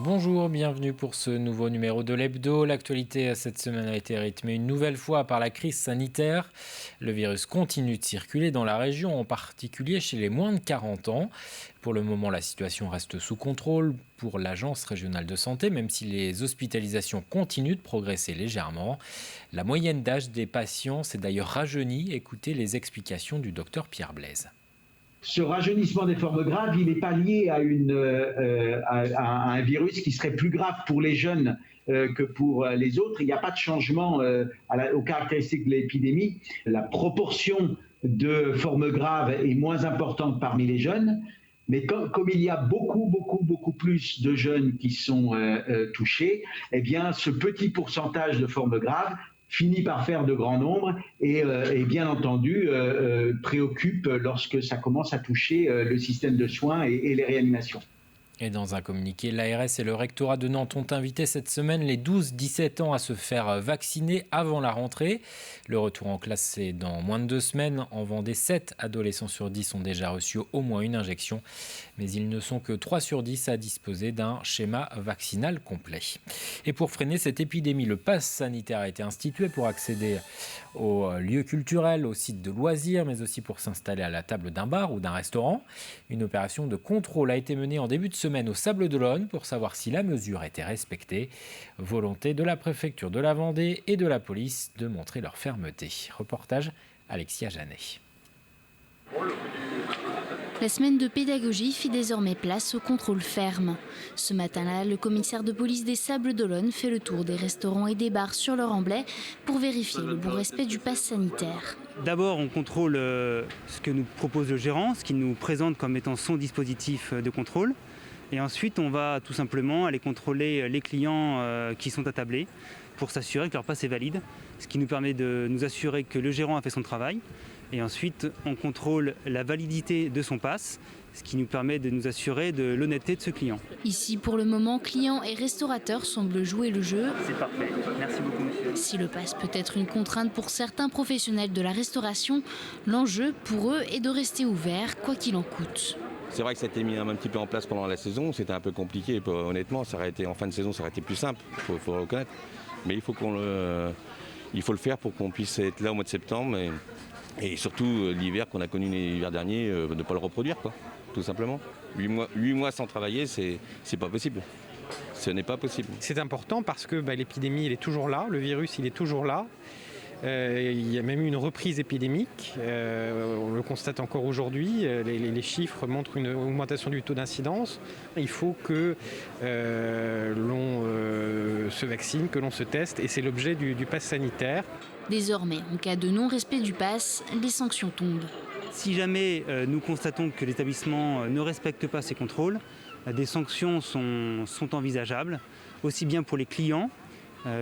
Bonjour, bienvenue pour ce nouveau numéro de l'Hebdo. L'actualité cette semaine a été rythmée une nouvelle fois par la crise sanitaire. Le virus continue de circuler dans la région, en particulier chez les moins de 40 ans. Pour le moment, la situation reste sous contrôle pour l'Agence régionale de santé, même si les hospitalisations continuent de progresser légèrement. La moyenne d'âge des patients s'est d'ailleurs rajeunie. Écoutez les explications du docteur Pierre Blaise. Ce rajeunissement des formes graves, il n'est pas lié à un virus qui serait plus grave pour les jeunes que pour les autres. Il n'y a pas de changement aux caractéristiques de l'épidémie. La proportion de formes graves est moins importante parmi les jeunes, mais comme il y a beaucoup plus de jeunes qui sont touchés, eh bien, ce petit pourcentage de formes graves finit par faire de grands nombres et bien entendu préoccupe lorsque ça commence à toucher le système de soins et les réanimations. Et dans un communiqué, l'ARS et le rectorat de Nantes ont invité cette semaine les 12-17 ans à se faire vacciner avant la rentrée. Le retour en classe, c'est dans moins de 2 semaines. En Vendée, 7 adolescents sur 10 ont déjà reçu au moins une injection. Mais ils ne sont que 3 sur 10 à disposer d'un schéma vaccinal complet. Et pour freiner cette épidémie, le pass sanitaire a été institué pour accéder aux lieux culturels, aux sites de loisirs, mais aussi pour s'installer à la table d'un bar ou d'un restaurant. Une opération de contrôle a été menée en début de semaine au Sables-d'Olonne pour savoir si la mesure était respectée. Volonté de la préfecture de la Vendée et de la police de montrer leur fermeté. Reportage Alexia Janet. La semaine de pédagogie fit désormais place au contrôle ferme. Ce matin-là, le commissaire de police des Sables-d'Olonne fait le tour des restaurants et des bars sur leur emblai pour vérifier le bon respect du pass sanitaire. D'abord, on contrôle ce que nous propose le gérant, ce qu'il nous présente comme étant son dispositif de contrôle. Et ensuite, on va tout simplement aller contrôler les clients qui sont attablés pour s'assurer que leur pass est valide, ce qui nous permet de nous assurer que le gérant a fait son travail. Et ensuite, on contrôle la validité de son pass, ce qui nous permet de nous assurer de l'honnêteté de ce client. Ici, pour le moment, clients et restaurateurs semblent jouer le jeu. C'est parfait. Merci beaucoup, monsieur. Si le pass peut être une contrainte pour certains professionnels de la restauration, l'enjeu pour eux est de rester ouvert, quoi qu'il en coûte. C'est vrai que ça a été mis un petit peu en place pendant la saison, c'était un peu compliqué, honnêtement, ça aurait été, en fin de saison ça aurait été plus simple, il faut le reconnaître. Mais il faut le faire pour qu'on puisse être là au mois de septembre et surtout l'hiver qu'on a connu l'hiver dernier, ne pas le reproduire, quoi, tout simplement. 8 mois sans travailler, c'est pas possible. Ce n'est pas possible. C'est important parce que l'épidémie elle est toujours là, le virus il est toujours là. Il y a même eu une reprise épidémique, on le constate encore aujourd'hui, les chiffres montrent une augmentation du taux d'incidence. Il faut que l'on se vaccine, que l'on se teste et c'est l'objet du pass sanitaire. Désormais, en cas de non-respect du pass, les sanctions tombent. Si jamais nous constatons que l'établissement ne respecte pas ces contrôles, des sanctions sont envisageables, aussi bien pour les clients,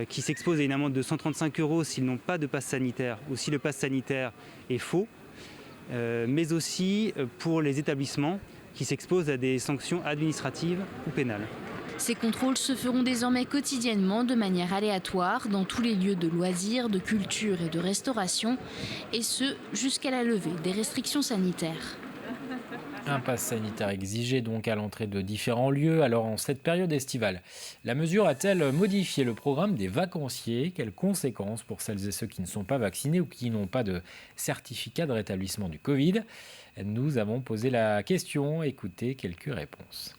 qui s'exposent à une amende de 135 € s'ils n'ont pas de passe sanitaire ou si le passe sanitaire est faux, mais aussi pour les établissements qui s'exposent à des sanctions administratives ou pénales. Ces contrôles se feront désormais quotidiennement de manière aléatoire dans tous les lieux de loisirs, de culture et de restauration, et ce jusqu'à la levée des restrictions sanitaires. Un pass sanitaire exigé donc à l'entrée de différents lieux. Alors en cette période estivale, la mesure a-t-elle modifié le programme des vacanciers ? Quelles conséquences pour celles et ceux qui ne sont pas vaccinés ou qui n'ont pas de certificat de rétablissement du Covid ? Nous avons posé la question, écoutez quelques réponses.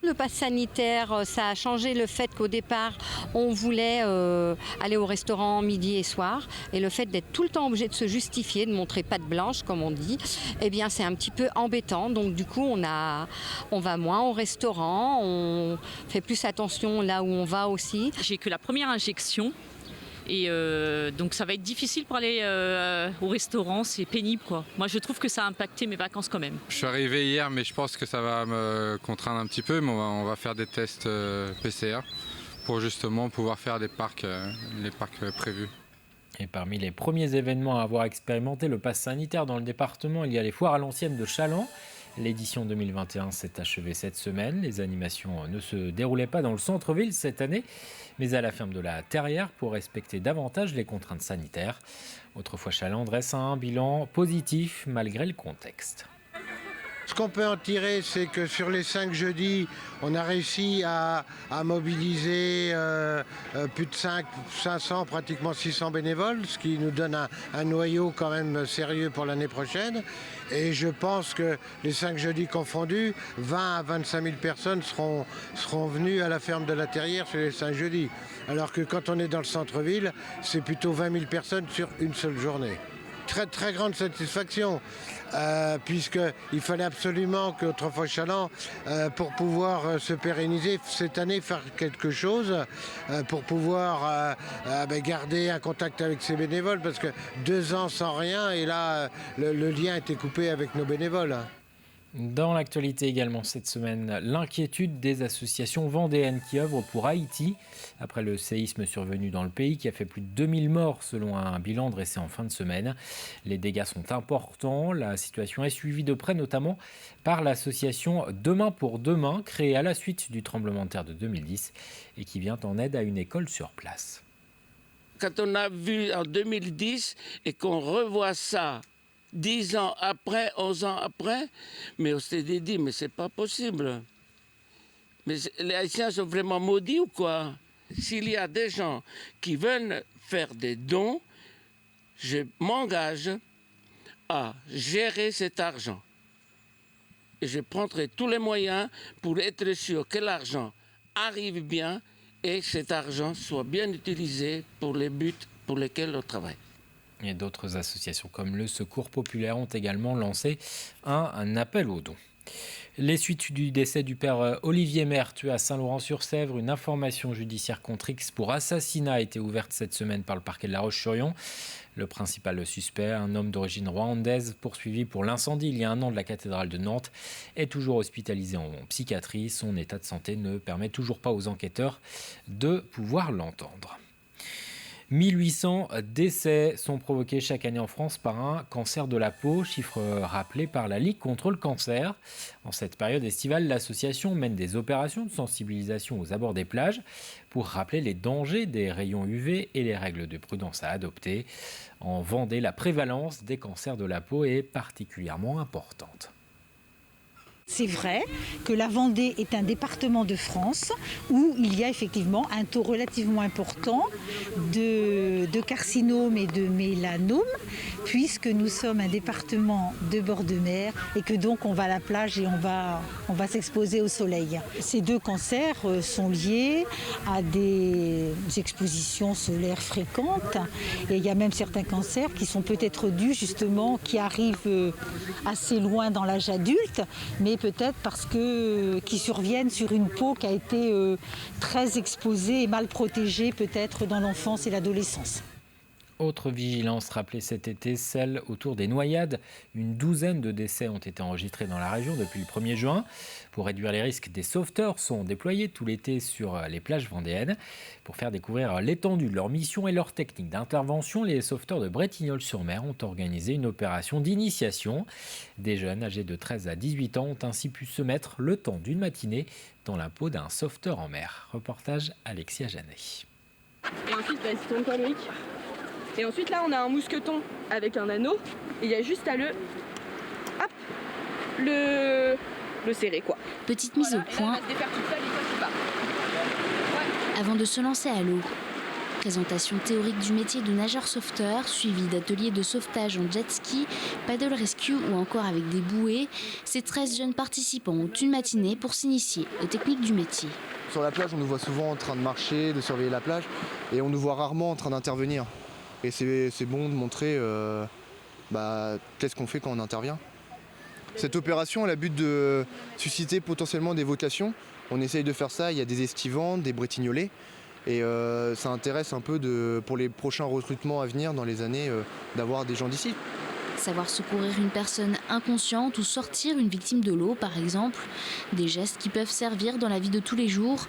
Le pass sanitaire, ça a changé le fait qu'au départ, on voulait aller au restaurant midi et soir. Et le fait d'être tout le temps obligé de se justifier, de montrer patte blanche, comme on dit, eh bien, c'est un petit peu embêtant. Donc du coup, on va moins au restaurant, on fait plus attention là où on va aussi. J'ai que la première injection. Et donc ça va être difficile pour aller au restaurant, c'est pénible quoi. Moi je trouve que ça a impacté mes vacances quand même. Je suis arrivé hier mais je pense que ça va me contraindre un petit peu, mais on va faire des tests PCR pour justement pouvoir faire les parcs prévus. Et parmi les premiers événements à avoir expérimenté le pass sanitaire dans le département, il y a les foires à l'ancienne de Challans. L'édition 2021 s'est achevée cette semaine. Les animations ne se déroulaient pas dans le centre-ville cette année, mais à la ferme de la Terrière pour respecter davantage les contraintes sanitaires. Autrefois, Challans dresse un bilan positif malgré le contexte. Ce qu'on peut en tirer, c'est que sur les 5 jeudis, on a réussi à mobiliser plus de 500, pratiquement 600 bénévoles, ce qui nous donne un noyau quand même sérieux pour l'année prochaine. Et je pense que les 5 jeudis confondus, 20 à 25 000 personnes seront venues à la ferme de la Terrière sur les 5 jeudis. Alors que quand on est dans le centre-ville, c'est plutôt 20 000 personnes sur une seule journée. Très très grande satisfaction, puisqu'il fallait absolument que Autrefoy-Challant, pour pouvoir se pérenniser cette année, faire quelque chose, pour pouvoir garder un contact avec ses bénévoles, parce que 2 ans sans rien, et là, le lien était coupé avec nos bénévoles. Dans l'actualité également cette semaine, l'inquiétude des associations vendéennes qui œuvrent pour Haïti après le séisme survenu dans le pays qui a fait plus de 2000 morts selon un bilan dressé en fin de semaine. Les dégâts sont importants, la situation est suivie de près notamment par l'association Demain pour Demain créée à la suite du tremblement de terre de 2010 et qui vient en aide à une école sur place. Quand on a vu en 2010 et qu'on revoit ça 10 ans après, 11 ans après, mais on s'est dit, mais c'est pas possible. Mais les Haïtiens sont vraiment maudits ou quoi? S'il y a des gens qui veulent faire des dons, je m'engage à gérer cet argent. Et je prendrai tous les moyens pour être sûr que l'argent arrive bien et que cet argent soit bien utilisé pour les buts pour lesquels on travaille. Et d'autres associations comme le Secours Populaire ont également lancé un appel aux dons. Les suites du décès du père Olivier Maire, tué à Saint-Laurent-sur-Sèvre, une information judiciaire contre X pour assassinat a été ouverte cette semaine par le parquet de La Roche-sur-Yon. Le principal suspect, un homme d'origine rwandaise poursuivi pour l'incendie il y a 1 an de la cathédrale de Nantes, est toujours hospitalisé en psychiatrie. Son état de santé ne permet toujours pas aux enquêteurs de pouvoir l'entendre. 1800 décès sont provoqués chaque année en France par un cancer de la peau, chiffre rappelé par la Ligue contre le cancer. En cette période estivale, l'association mène des opérations de sensibilisation aux abords des plages pour rappeler les dangers des rayons UV et les règles de prudence à adopter. En Vendée, la prévalence des cancers de la peau est particulièrement importante. C'est vrai que la Vendée est un département de France où il y a effectivement un taux relativement important de carcinomes et de mélanomes, puisque nous sommes un département de bord de mer et que donc on va à la plage et on va s'exposer au soleil. Ces 2 cancers sont liés à des expositions solaires fréquentes et il y a même certains cancers qui sont peut-être dus justement, qui arrivent assez loin dans l'âge adulte, mais peut-être parce qu'ils surviennent sur une peau qui a été très exposée et mal protégée peut-être dans l'enfance et l'adolescence. Autre vigilance rappelée cet été, celle autour des noyades. Une douzaine de décès ont été enregistrés dans la région depuis le 1er juin. Pour réduire les risques, des sauveteurs sont déployés tout l'été sur les plages vendéennes. Pour faire découvrir l'étendue de leur mission et leur technique d'intervention, les sauveteurs de Bretignolles-sur-Mer ont organisé une opération d'initiation. Des jeunes âgés de 13 à 18 ans ont ainsi pu se mettre le temps d'une matinée dans la peau d'un sauveteur en mer. Reportage Alexia Janet. Et ensuite, vas-y, tourne toi Loïc. Et ensuite là on a un mousqueton avec un anneau et il y a juste à le serrer quoi. Petite mise au point avant de se lancer à l'eau. Présentation théorique du métier de nageur sauveteur, suivi d'ateliers de sauvetage en jet ski, paddle rescue ou encore avec des bouées. Ces 13 jeunes participants ont une matinée pour s'initier aux techniques du métier. Sur la plage, on nous voit souvent en train de marcher, de surveiller la plage et on nous voit rarement en train d'intervenir. Et c'est bon de montrer qu'est-ce qu'on fait quand on intervient. Cette opération elle a but de susciter potentiellement des vocations. On essaye de faire ça, il y a des estivantes, des bretignolais. Et ça intéresse un peu pour les prochains recrutements à venir dans les années d'avoir des gens d'ici. Savoir secourir une personne inconsciente ou sortir une victime de l'eau, par exemple. Des gestes qui peuvent servir dans la vie de tous les jours.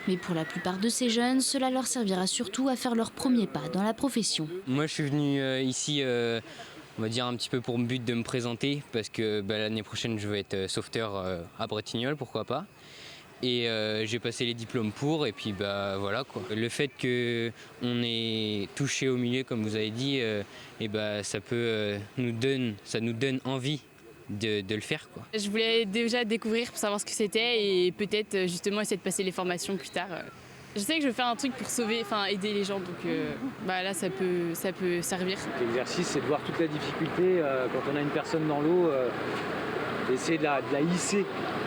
Mais pour la plupart de ces jeunes, cela leur servira surtout à faire leur premier pas dans la profession. Moi, je suis venu ici, on va dire un petit peu pour le but de me présenter, parce que l'année prochaine, je vais être sauveteur à Bretignolles, pourquoi pas. Et j'ai passé les diplômes pour, et puis voilà quoi. Le fait qu'on ait touché au milieu, comme vous avez dit, ça nous donne envie de le faire, quoi. Je voulais déjà découvrir pour savoir ce que c'était et peut-être justement essayer de passer les formations plus tard. Je sais que je vais faire un truc pour aider les gens, donc là ça peut servir. L'exercice, c'est de voir toute la difficulté quand on a une personne dans l'eau, d'essayer de la hisser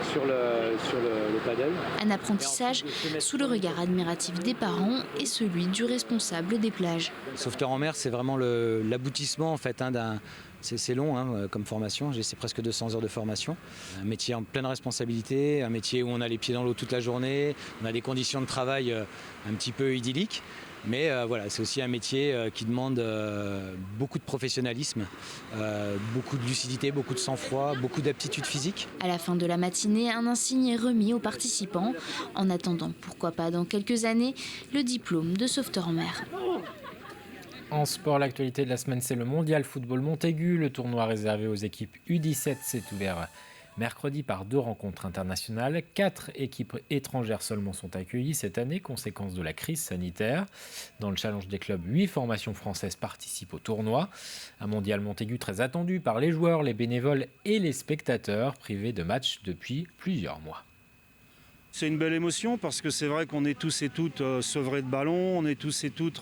sur le paddle. Un apprentissage sous le regard admiratif des parents et celui du responsable des plages. Sauveteur en mer, c'est vraiment l'aboutissement en fait d'un... C'est long comme formation, c'est presque 200 heures de formation. Un métier en pleine responsabilité, un métier où on a les pieds dans l'eau toute la journée, on a des conditions de travail un petit peu idylliques. Mais c'est aussi un métier qui demande beaucoup de professionnalisme, beaucoup de lucidité, beaucoup de sang-froid, beaucoup d'aptitude physique. À la fin de la matinée, un insigne est remis aux participants. En attendant, pourquoi pas dans quelques années, le diplôme de sauveteur en mer. En sport, l'actualité de la semaine, c'est le Mondial Football Montaigu. Le tournoi réservé aux équipes U17 s'est ouvert mercredi par 2 rencontres internationales. 4 équipes étrangères seulement sont accueillies cette année, conséquence de la crise sanitaire. Dans le challenge des clubs, 8 formations françaises participent au tournoi. Un Mondial Montaigu très attendu par les joueurs, les bénévoles et les spectateurs, privés de matchs depuis plusieurs mois. C'est une belle émotion parce que c'est vrai qu'on est tous et toutes sevrés de ballons, on est tous et toutes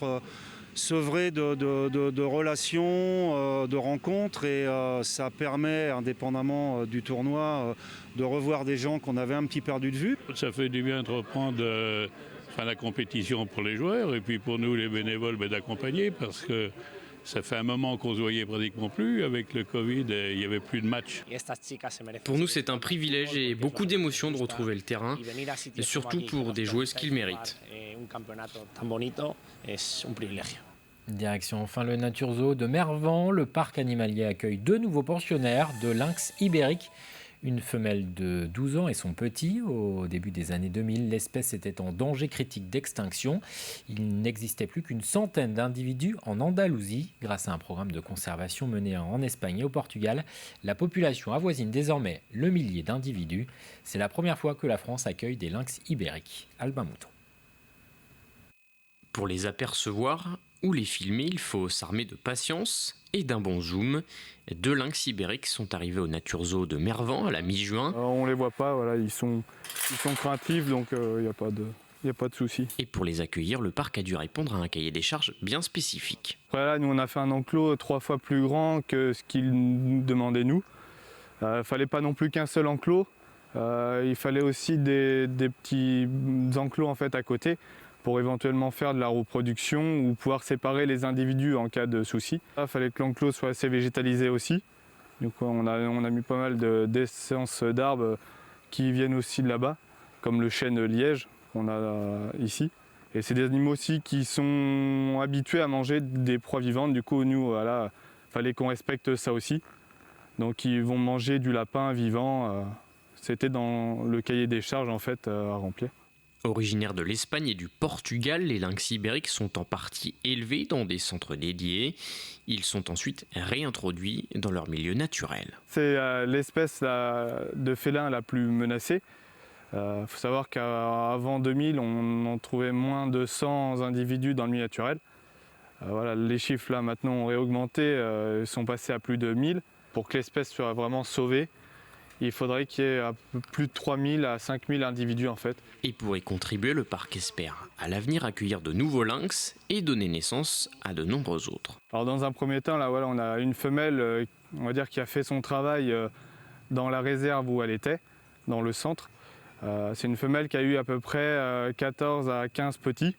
sevrés de relations, de rencontres et ça permet, indépendamment du tournoi, de revoir des gens qu'on avait un petit perdu de vue. Ça fait du bien de reprendre la compétition pour les joueurs et puis pour nous les bénévoles d'accompagner parce que ça fait un moment qu'on ne se voyait pratiquement plus. Avec le Covid, il n'y avait plus de matchs. Pour nous, c'est un privilège et beaucoup d'émotions de retrouver le terrain, et surtout pour des joueuses qui le méritent. Direction enfin le Nature Zoo de Mervan. Le parc animalier accueille 2 nouveaux pensionnaires de lynx ibérique. Une femelle de 12 ans et son petit. Au début des années 2000, l'espèce était en danger critique d'extinction. Il n'existait plus qu'une centaine d'individus en Andalousie. Grâce à un programme de conservation mené en Espagne et au Portugal, la population avoisine désormais le millier d'individus. C'est la première fois que la France accueille des lynx ibériques. Albin Mouton. Pour les apercevoir ou les filmer, il faut s'armer de patience et d'un bon zoom. 2 lynx ibériques sont arrivés au Nature Zoo de Mervan à la mi-juin. On les voit pas, ils sont craintifs, donc il n'y a pas de souci. Et pour les accueillir, le parc a dû répondre à un cahier des charges bien spécifique. Voilà, nous on a fait un enclos 3 fois plus grand que ce qu'ils nous demandaient nous. Il fallait pas non plus qu'un seul enclos. Il fallait aussi des petits enclos en fait à côté, pour éventuellement faire de la reproduction ou pouvoir séparer les individus en cas de souci. Il fallait que l'enclos soit assez végétalisé aussi. Donc on a mis pas mal d'essences d'arbres qui viennent aussi de là-bas, comme le chêne liège qu'on a ici. Et c'est des animaux aussi qui sont habitués à manger des proies vivantes. Du coup, nous, fallait qu'on respecte ça aussi. Donc ils vont manger du lapin vivant. C'était dans le cahier des charges en fait à remplir. Originaires de l'Espagne et du Portugal, les lynx ibériques sont en partie élevés dans des centres dédiés. Ils sont ensuite réintroduits dans leur milieu naturel. C'est l'espèce de félin la plus menacée. Il faut savoir qu'avant 2000, on en trouvait moins de 100 individus dans le milieu naturel. Les chiffres là maintenant ont réaugmenté, sont passés à plus de 1000. Pour que l'espèce soit vraiment sauvée, il faudrait qu'il y ait plus de 3000 à 5000 individus en fait. Et pour y contribuer, le parc espère à l'avenir accueillir de nouveaux lynx et donner naissance à de nombreux autres. Alors dans un premier temps, on a une femelle on va dire, qui a fait son travail dans la réserve où elle était, dans le centre. C'est une femelle qui a eu à peu près 14 à 15 petits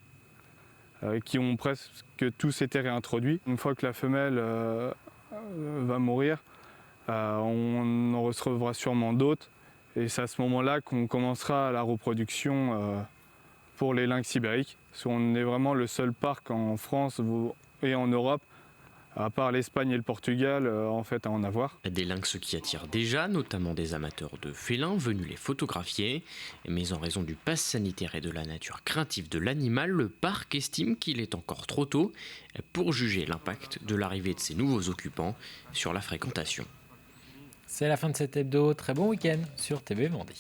qui ont presque tous été réintroduits. Une fois que la femelle va mourir, on en recevra sûrement d'autres et c'est à ce moment-là qu'on commencera la reproduction pour les lynx ibériques. Parce qu'on est vraiment le seul parc en France et en Europe, à part l'Espagne et le Portugal, en fait, à en avoir. Des lynx qui attirent déjà, notamment des amateurs de félins venus les photographier. Mais en raison du pass sanitaire et de la nature craintive de l'animal, le parc estime qu'il est encore trop tôt pour juger l'impact de l'arrivée de ces nouveaux occupants sur la fréquentation. C'est la fin de cet hebdo. Très bon week-end sur TV Vendée.